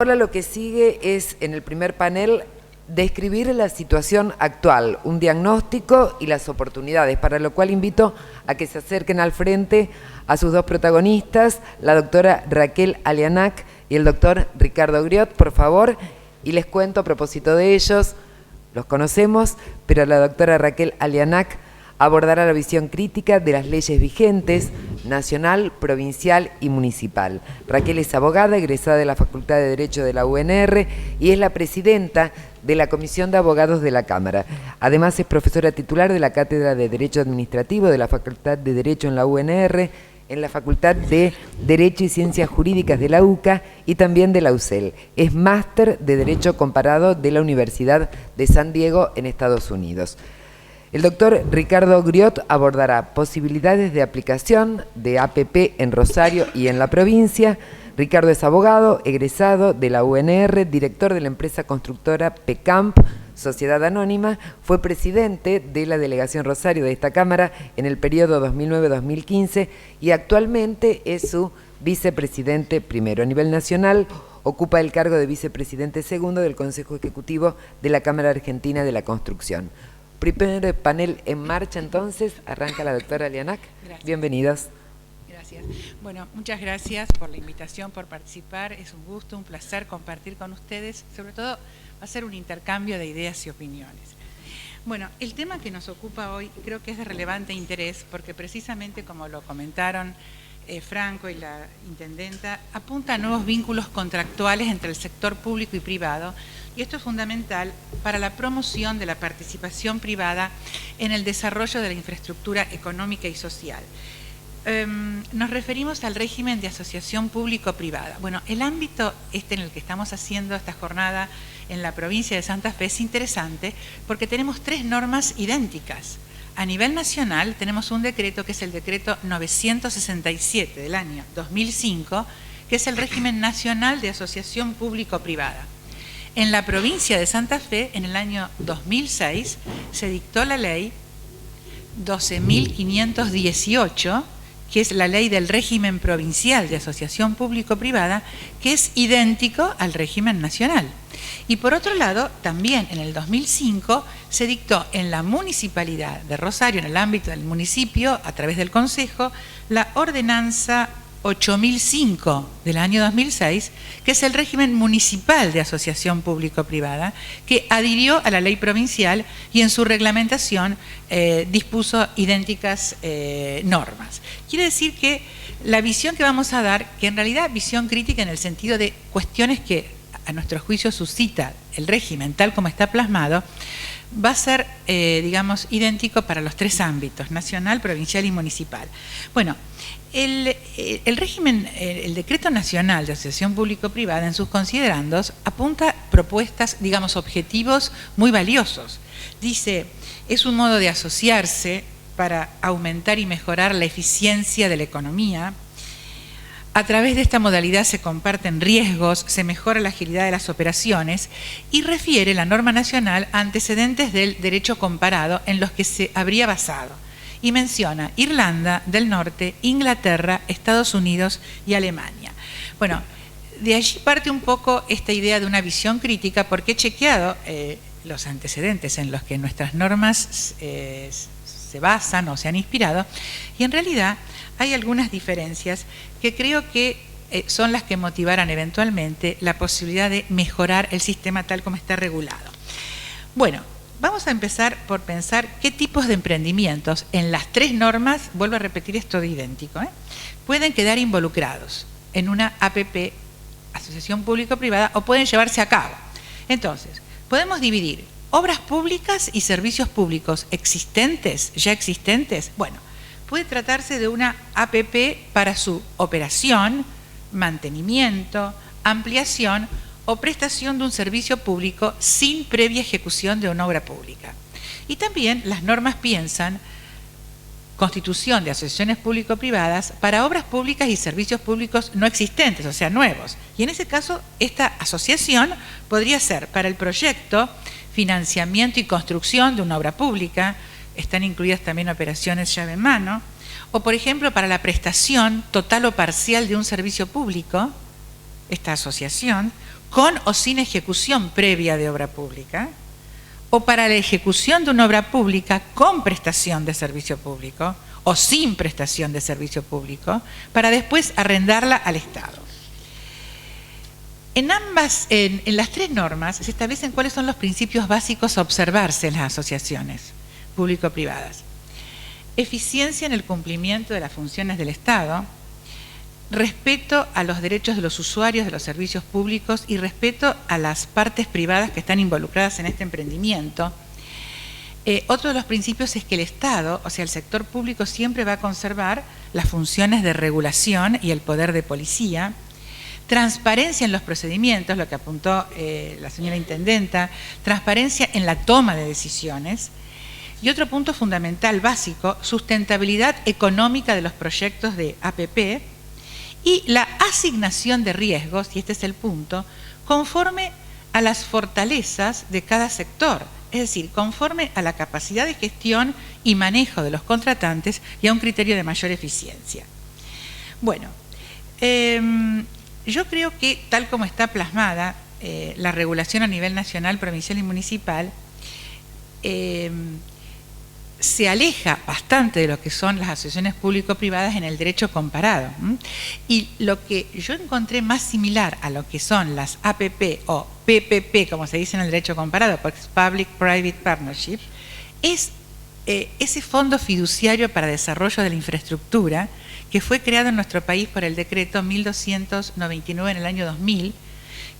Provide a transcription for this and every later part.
Ahora lo que sigue es, en el primer panel, describir la situación actual, un diagnóstico y las oportunidades, para lo cual invito a que se acerquen al frente a sus dos protagonistas, la doctora Raquel Alianac y el doctor Ricardo Griot, por favor, y les cuento a propósito de ellos, los conocemos, pero la doctora Raquel Alianac abordará la visión crítica de las leyes vigentes, nacional, provincial y municipal. Raquel es abogada, egresada de la Facultad de Derecho de la UNR y es la presidenta de la Comisión de Abogados de la Cámara. Además es profesora titular de la Cátedra de Derecho Administrativo de la Facultad de Derecho en la UNR, en la Facultad de Derecho y Ciencias Jurídicas de la UCA y también de la UCEL. Es máster de Derecho Comparado de la Universidad de San Diego en Estados Unidos. El doctor Ricardo Griot abordará posibilidades de aplicación de APP en Rosario y en la provincia. Ricardo es abogado, egresado de la UNR, director de la empresa constructora PECAMP, Sociedad Anónima, fue presidente de la Delegación Rosario de esta Cámara en el periodo 2009-2015 y actualmente es su vicepresidente primero. A nivel nacional, ocupa el cargo de vicepresidente segundo del Consejo Ejecutivo de la Cámara Argentina de la Construcción. Primer panel en marcha, entonces, arranca la doctora Alianac. Gracias. Bienvenidos. Gracias. Bueno, muchas gracias por la invitación, por participar. Es un gusto, un placer compartir con ustedes. Sobre todo, va a ser un intercambio de ideas y opiniones. Bueno, el tema que nos ocupa hoy creo que es de relevante interés porque precisamente, como lo comentaron Franco y la intendenta, apunta a nuevos vínculos contractuales entre el sector público y privado, y esto es fundamental para la promoción de la participación privada en el desarrollo de la infraestructura económica y social. Nos referimos al régimen de asociación público-privada. Bueno, el ámbito en el que estamos haciendo esta jornada en la provincia de Santa Fe es interesante porque tenemos tres normas idénticas. A nivel nacional tenemos un decreto que es el decreto 967 del año 2005, que es el régimen nacional de asociación público-privada. En la provincia de Santa Fe, en el año 2006, se dictó la ley 12.518, que es la ley del régimen provincial de asociación público-privada, que es idéntico al régimen nacional. Y por otro lado, también en el 2005 se dictó en la municipalidad de Rosario, en el ámbito del municipio, a través del Consejo, la ordenanza 8005 del año 2006, que es el régimen municipal de asociación público-privada, que adhirió a la ley provincial y en su reglamentación dispuso idénticas normas. Quiere decir que la visión que vamos a dar, que en realidad visión crítica en el sentido de cuestiones que a nuestro juicio suscita el régimen tal como está plasmado, va a ser, digamos, idéntico para los tres ámbitos, nacional, provincial y municipal. Bueno, el régimen, el decreto nacional de asociación público-privada en sus considerandos apunta propuestas, digamos, objetivos muy valiosos. Dice, es un modo de asociarse para aumentar y mejorar la eficiencia de la economía. A través de esta modalidad se comparten riesgos, se mejora la agilidad de las operaciones y refiere la norma nacional a antecedentes del derecho comparado en los que se habría basado. Y menciona Irlanda del Norte, Inglaterra, Estados Unidos y Alemania. Bueno, de allí parte un poco esta idea de una visión crítica porque he chequeado los antecedentes en los que nuestras normas se basan o se han inspirado y en realidad hay algunas diferencias que creo que son las que motivarán eventualmente la posibilidad de mejorar el sistema tal como está regulado. Bueno, vamos a empezar por pensar qué tipos de emprendimientos en las tres normas, vuelvo a repetir esto de idéntico, pueden quedar involucrados en una APP, asociación público-privada, o pueden llevarse a cabo. Entonces, podemos dividir obras públicas y servicios públicos existentes, ya existentes. Bueno, puede tratarse de una APP para su operación, mantenimiento, ampliación o prestación de un servicio público sin previa ejecución de una obra pública. Y también las normas piensan constitución de asociaciones público-privadas para obras públicas y servicios públicos no existentes, o sea, nuevos. Y en ese caso, esta asociación podría ser para el proyecto, financiamiento y construcción de una obra pública, están incluidas también operaciones llave en mano, o por ejemplo para la prestación total o parcial de un servicio público, esta asociación con o sin ejecución previa de obra pública, o para la ejecución de una obra pública con prestación de servicio público o sin prestación de servicio público, para después arrendarla al Estado. En las tres normas se establecen cuáles son los principios básicos a observarse en las asociaciones público-privadas. Eficiencia en el cumplimiento de las funciones del Estado, respeto a los derechos de los usuarios de los servicios públicos y respeto a las partes privadas que están involucradas en este emprendimiento. Otro de los principios es que el Estado, o sea, el sector público, siempre va a conservar las funciones de regulación y el poder de policía. Transparencia en los procedimientos, lo que apuntó la señora intendenta, transparencia en la toma de decisiones. Y otro punto fundamental, básico, sustentabilidad económica de los proyectos de APP y la asignación de riesgos, y este es el punto, conforme a las fortalezas de cada sector, es decir, conforme a la capacidad de gestión y manejo de los contratantes y a un criterio de mayor eficiencia. Bueno, yo creo que tal como está plasmada la regulación a nivel nacional, provincial y municipal, se aleja bastante de lo que son las asociaciones público-privadas en el derecho comparado. Y lo que yo encontré más similar a lo que son las APP o PPP, como se dice en el derecho comparado, Public-Private Partnership, es ese fondo fiduciario para desarrollo de la infraestructura que fue creado en nuestro país por el decreto 1299 en el año 2000,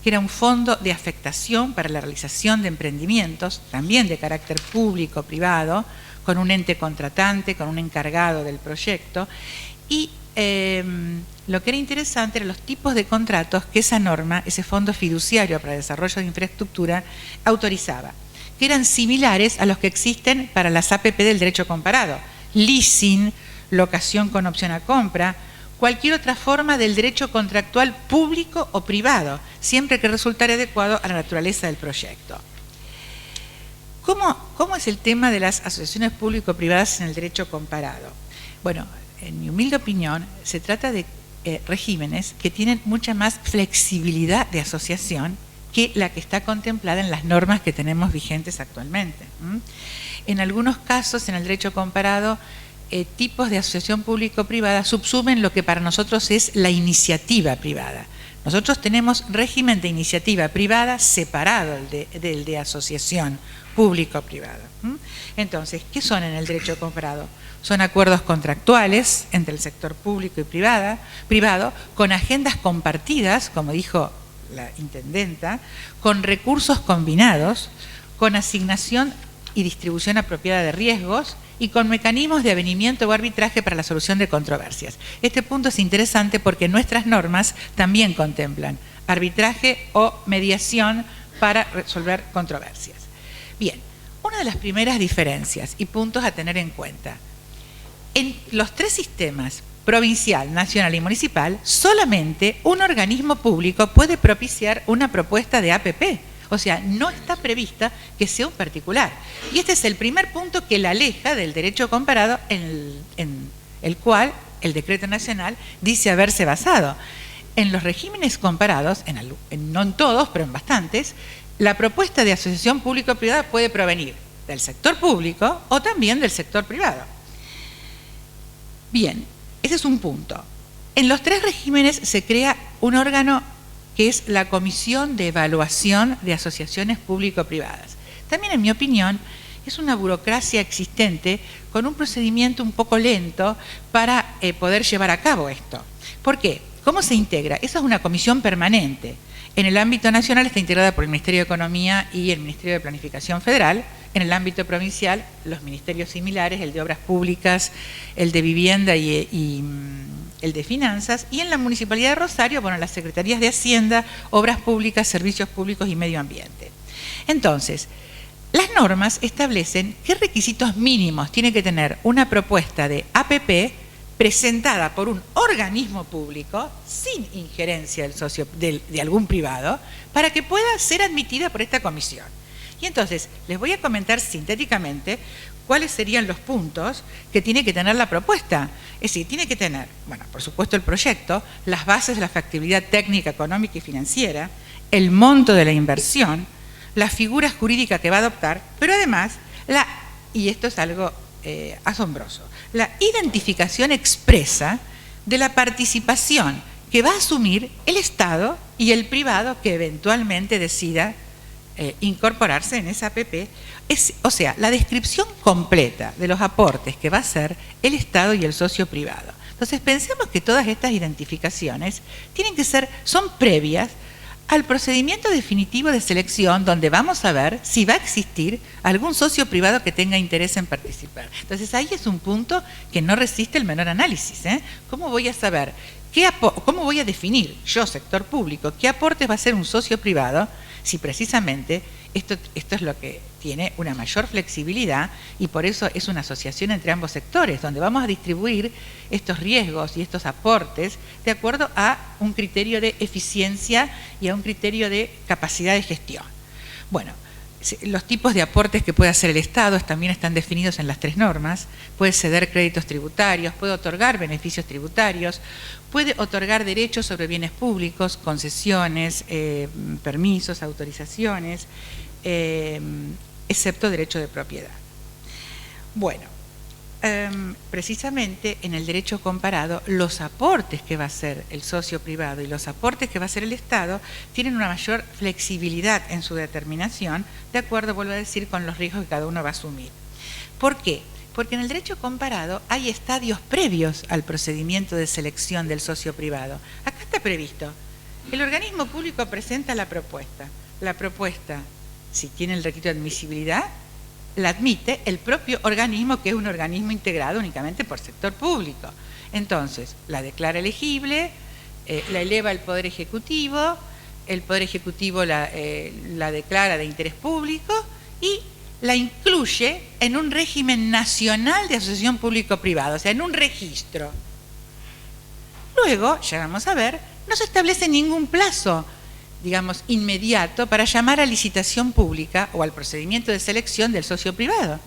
que era un fondo de afectación para la realización de emprendimientos, también de carácter público-privado, con un ente contratante, con un encargado del proyecto, y lo que era interesante eran los tipos de contratos que esa norma, ese fondo fiduciario para el desarrollo de infraestructura, autorizaba, que eran similares a los que existen para las APP del derecho comparado: leasing, locación con opción a compra, cualquier otra forma del derecho contractual público o privado, siempre que resultara adecuado a la naturaleza del proyecto. ¿Cómo es el tema de las asociaciones público-privadas en el derecho comparado? Bueno, en mi humilde opinión, se trata de regímenes que tienen mucha más flexibilidad de asociación que la que está contemplada en las normas que tenemos vigentes actualmente. En algunos casos, en el derecho comparado, tipos de asociación público-privada subsumen lo que para nosotros es la iniciativa privada. Nosotros tenemos régimen de iniciativa privada separado del de asociación público-privada. Entonces, ¿qué son en el derecho comparado? Son acuerdos contractuales entre el sector público y privado, con agendas compartidas, como dijo la intendenta, con recursos combinados, con asignación y distribución apropiada de riesgos y con mecanismos de avenimiento o arbitraje para la solución de controversias. Este punto es interesante porque nuestras normas también contemplan arbitraje o mediación para resolver controversias. Bien, una de las primeras diferencias y puntos a tener en cuenta: en los tres sistemas, provincial, nacional y municipal, solamente un organismo público puede propiciar una propuesta de APP. O sea, no está prevista que sea un particular. Y este es el primer punto que la aleja del derecho comparado en el cual el decreto nacional dice haberse basado. En los regímenes comparados, no en todos, pero en bastantes, la propuesta de asociación público-privada puede provenir del sector público o también del sector privado. Bien, ese es un punto. En los tres regímenes se crea un órgano que es la Comisión de Evaluación de Asociaciones Público-Privadas. También, en mi opinión, es una burocracia existente con un procedimiento un poco lento para poder llevar a cabo esto. ¿Por qué? ¿Cómo se integra? Esa es una comisión permanente. En el ámbito nacional está integrada por el Ministerio de Economía y el Ministerio de Planificación Federal. En el ámbito provincial, los ministerios similares, el de Obras Públicas, el de Vivienda y el de Finanzas. Y en la Municipalidad de Rosario, bueno, las Secretarías de Hacienda, Obras Públicas, Servicios Públicos y Medio Ambiente. Entonces, las normas establecen qué requisitos mínimos tiene que tener una propuesta de APP presentada por un organismo público sin injerencia de algún privado para que pueda ser admitida por esta comisión. Y entonces les voy a comentar sintéticamente cuáles serían los puntos que tiene que tener la propuesta. Es decir, tiene que tener, bueno, por supuesto el proyecto, las bases de la factibilidad técnica, económica y financiera, el monto de la inversión, la figura jurídica que va a adoptar, pero además, y esto es algo asombroso, la identificación expresa de la participación que va a asumir el Estado y el privado que eventualmente decida incorporarse en esa APP. O sea, la descripción completa de los aportes que va a hacer el Estado y el socio privado. Entonces, pensemos que todas estas identificaciones son previas al procedimiento definitivo de selección, donde vamos a ver si va a existir algún socio privado que tenga interés en participar. Entonces, ahí es un punto que no resiste el menor análisis. ¿Cómo voy a saber, cómo voy a definir yo, sector público, qué aportes va a hacer un socio privado, si precisamente esto es lo que tiene una mayor flexibilidad, y por eso es una asociación entre ambos sectores, donde vamos a distribuir estos riesgos y estos aportes de acuerdo a un criterio de eficiencia y a un criterio de capacidad de gestión. Bueno, los tipos de aportes que puede hacer el Estado también están definidos en las 3 normas. Puede ceder créditos tributarios, puede otorgar beneficios tributarios, puede otorgar derechos sobre bienes públicos, concesiones, permisos, autorizaciones, excepto derecho de propiedad. Bueno, precisamente en el derecho comparado, los aportes que va a hacer el socio privado y los aportes que va a hacer el Estado tienen una mayor flexibilidad en su determinación, de acuerdo, vuelvo a decir, con los riesgos que cada uno va a asumir. ¿Por qué? Porque en el derecho comparado hay estadios previos al procedimiento de selección del socio privado. Acá está previsto: el organismo público presenta la propuesta. La propuesta, si tiene el requisito de admisibilidad, la admite el propio organismo, que es un organismo integrado únicamente por sector público. Entonces, la declara elegible, la eleva al Poder Ejecutivo, el Poder Ejecutivo la declara de interés público y la incluye en un régimen nacional de asociación público-privada, o sea, en un registro. Luego, ya vamos a ver, no se establece ningún plazo, digamos, inmediato para llamar a licitación pública o al procedimiento de selección del socio privado.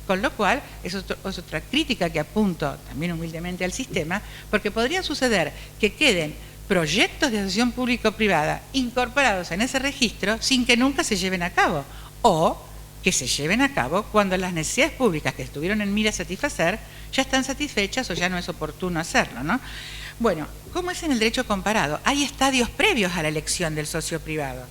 Con lo cual, es otra crítica que apunto también humildemente al sistema, porque podría suceder que queden proyectos de asociación público-privada incorporados en ese registro sin que nunca se lleven a cabo, o que se lleven a cabo cuando las necesidades públicas que estuvieron en mira satisfacer ya están satisfechas o ya no es oportuno hacerlo, ¿no? Bueno, ¿cómo es en el derecho comparado? Hay estadios previos a la elección del socio privado,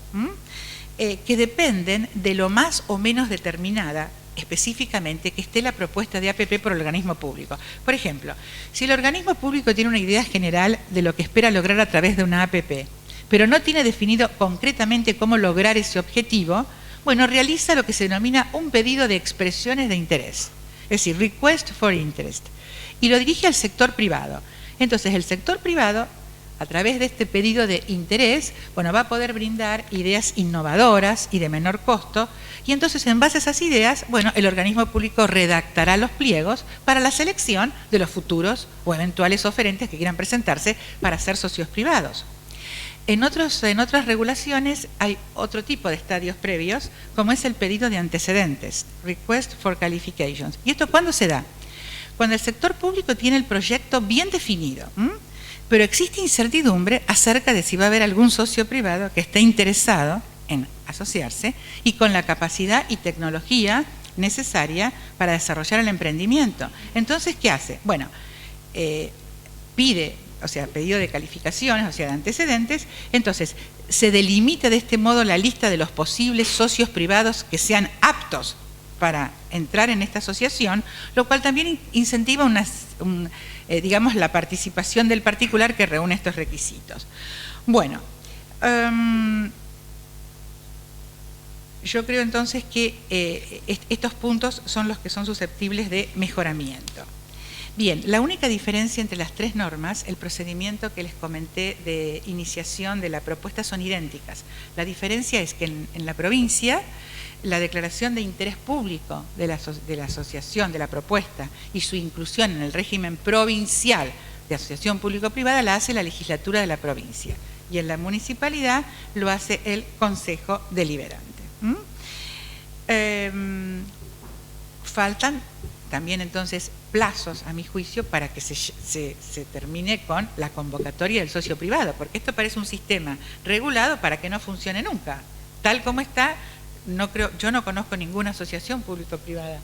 que dependen de lo más o menos determinada específicamente que esté la propuesta de APP por el organismo público. Por ejemplo, si el organismo público tiene una idea general de lo que espera lograr a través de una APP, pero no tiene definido concretamente cómo lograr ese objetivo, bueno, realiza lo que se denomina un pedido de expresiones de interés, es decir, request for interest, y lo dirige al sector privado. Entonces, el sector privado, a través de este pedido de interés, bueno, va a poder brindar ideas innovadoras y de menor costo, y entonces, en base a esas ideas, bueno, el organismo público redactará los pliegos para la selección de los futuros o eventuales oferentes que quieran presentarse para ser socios privados. En otras regulaciones hay otro tipo de estadios previos, como es el pedido de antecedentes, request for qualifications. ¿Y esto cuándo se da? Cuando el sector público tiene el proyecto bien definido, pero existe incertidumbre acerca de si va a haber algún socio privado que esté interesado en asociarse y con la capacidad y tecnología necesaria para desarrollar el emprendimiento. Entonces, ¿qué hace? Bueno, pedido de calificaciones, o sea, de antecedentes. Entonces, se delimita de este modo la lista de los posibles socios privados que sean aptos para entrar en esta asociación, lo cual también incentiva digamos, la participación del particular que reúne estos requisitos. Bueno, yo creo entonces que estos puntos son los que son susceptibles de mejoramiento. Bien, la única diferencia entre las 3 normas, el procedimiento que les comenté de iniciación de la propuesta son idénticas. La diferencia es que en la provincia, la declaración de interés público de la asociación, de la propuesta, y su inclusión en el régimen provincial de asociación público-privada la hace la legislatura de la provincia, y en la municipalidad lo hace el Consejo Deliberante. Faltan también entonces plazos, a mi juicio, para que se termine con la convocatoria del socio privado, porque esto parece un sistema regulado para que no funcione nunca. Tal como está, yo no conozco ninguna asociación público-privada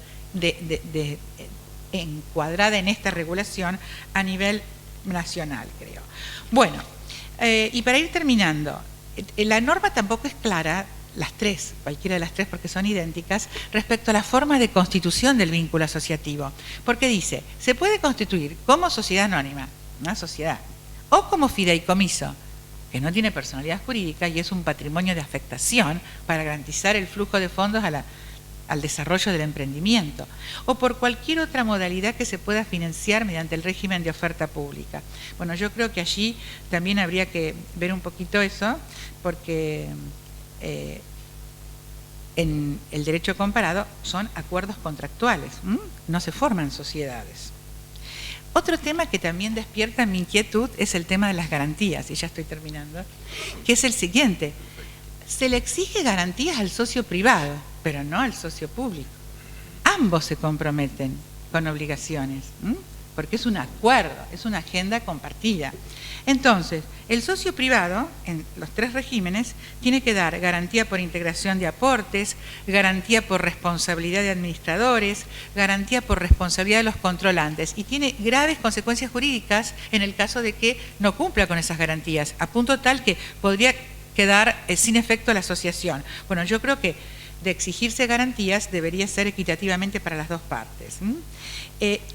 encuadrada en esta regulación a nivel nacional, creo. Bueno, y para ir terminando, la norma tampoco es clara, las tres, cualquiera de las tres porque son idénticas, respecto a la forma de constitución del vínculo asociativo. Porque dice, se puede constituir como sociedad anónima, una sociedad, o como fideicomiso, que no tiene personalidad jurídica y es un patrimonio de afectación para garantizar el flujo de fondos al desarrollo del emprendimiento, o por cualquier otra modalidad que se pueda financiar mediante el régimen de oferta pública. Bueno, yo creo que allí también habría que ver un poquito eso, porque en el derecho comparado son acuerdos contractuales, no se forman sociedades. Otro tema que también despierta mi inquietud es el tema de las garantías, y ya estoy terminando, que es el siguiente. Se le exige garantías al socio privado, pero no al socio público. Ambos se comprometen con obligaciones, porque es un acuerdo, es una agenda compartida. Entonces, el socio privado, en los tres regímenes, tiene que dar garantía por integración de aportes, garantía por responsabilidad de administradores, garantía por responsabilidad de los controlantes, y tiene graves consecuencias jurídicas en el caso de que no cumpla con esas garantías, a punto tal que podría quedar sin efecto la asociación. Bueno, yo creo que de exigirse garantías debería ser equitativamente para las dos partes.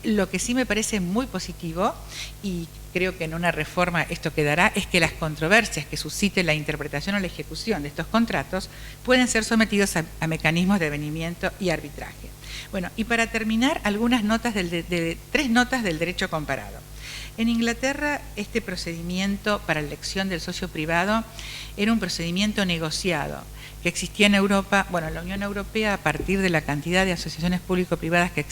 Lo que sí me parece muy positivo, y creo que en una reforma esto quedará, es que las controversias que suscite la interpretación o la ejecución de estos contratos pueden ser sometidos a mecanismos de avenimiento y arbitraje. Bueno, y para terminar, algunas notas tres notas del derecho comparado. En Inglaterra, este procedimiento para la elección del socio privado era un procedimiento negociado que existía en Europa, bueno, en la Unión Europea, a partir de la cantidad de asociaciones público-privadas que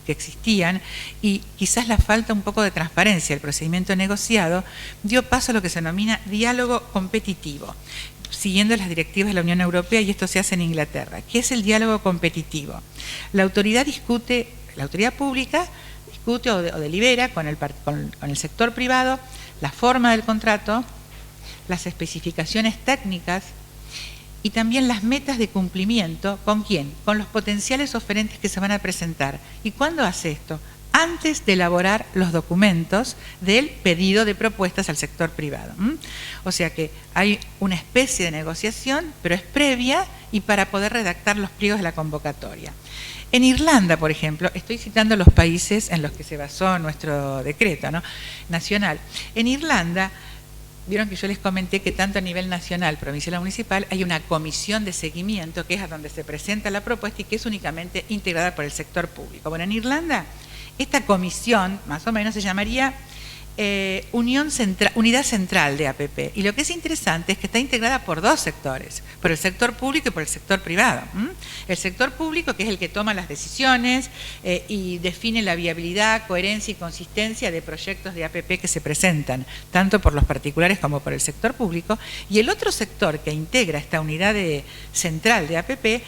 existían, y quizás la falta un poco de transparencia del procedimiento negociado dio paso a lo que se denomina diálogo competitivo, siguiendo las directivas de la Unión Europea, y esto se hace en Inglaterra. ¿Qué es el diálogo competitivo? La autoridad pública discute o delibera con el sector privado la forma del contrato, las especificaciones técnicas y también las metas de cumplimiento. ¿Con quién? Con los potenciales oferentes que se van a presentar. ¿Y cuándo hace esto? Antes de elaborar los documentos del pedido de propuestas al sector privado. O sea que hay una especie de negociación, pero es previa y para poder redactar los pliegos de la convocatoria. En Irlanda, por ejemplo, estoy citando los países en los que se basó nuestro decreto, ¿no?, nacional. En Irlanda, vieron que yo les comenté que tanto a nivel nacional, provincial o municipal, hay una comisión de seguimiento que es a donde se presenta la propuesta y que es únicamente integrada por el sector público. Bueno, en Irlanda, esta comisión, más o menos, se llamaría Unidad Central de APP. Y lo que es interesante es que está integrada por dos sectores, por el sector público y por el sector privado. El sector público, que es el que toma las decisiones y define la viabilidad, coherencia y consistencia de proyectos de APP que se presentan, tanto por los particulares como por el sector público. Y el otro sector que integra esta unidad central de APP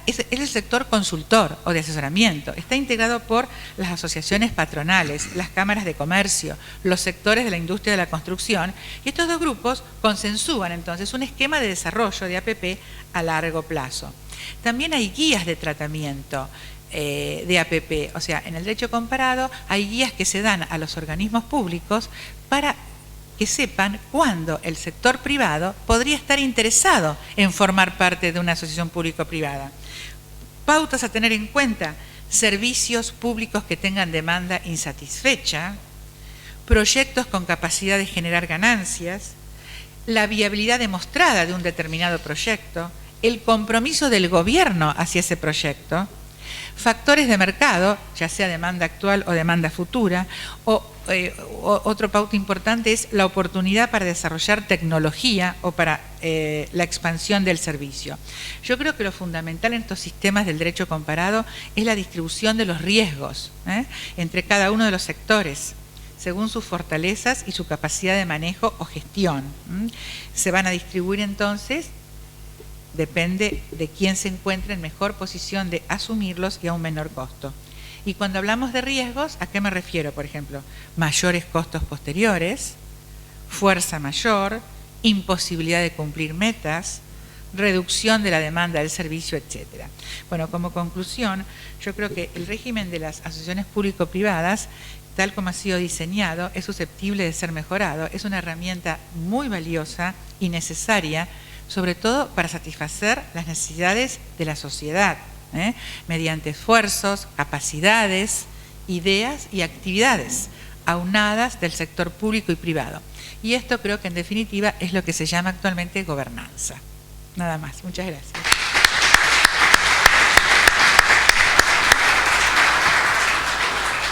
es el sector consultor o de asesoramiento. Está integrado por las asociaciones patronales, las cámaras de comercio, los sectores de la industria de la construcción, y estos dos grupos consensúan entonces un esquema de desarrollo de APP a largo plazo. También hay guías de tratamiento de APP, o sea, en el derecho comparado hay guías que se dan a los organismos públicos para que sepan cuándo el sector privado podría estar interesado en formar parte de una asociación público-privada. Pautas a tener en cuenta: servicios públicos que tengan demanda insatisfecha, proyectos con capacidad de generar ganancias, la viabilidad demostrada de un determinado proyecto, el compromiso del gobierno hacia ese proyecto, factores de mercado, ya sea demanda actual o demanda futura, otro pauta importante es la oportunidad para desarrollar tecnología o para la expansión del servicio. Yo creo que lo fundamental en estos sistemas del derecho comparado es la distribución de los riesgos entre cada uno de los sectores, según sus fortalezas y su capacidad de manejo o gestión. Se van a distribuir entonces, depende de quién se encuentre en mejor posición de asumirlos y a un menor costo. Y cuando hablamos de riesgos, ¿a qué me refiero? Por ejemplo, mayores costos posteriores, fuerza mayor, imposibilidad de cumplir metas, reducción de la demanda del servicio, etc. Bueno, como conclusión, yo creo que el régimen de las asociaciones público-privadas, tal como ha sido diseñado, es susceptible de ser mejorado. Es una herramienta muy valiosa y necesaria, sobre todo para satisfacer las necesidades de la sociedad, mediante esfuerzos, capacidades, ideas y actividades aunadas del sector público y privado. Y esto creo que en definitiva es lo que se llama actualmente gobernanza. Nada más. Muchas gracias.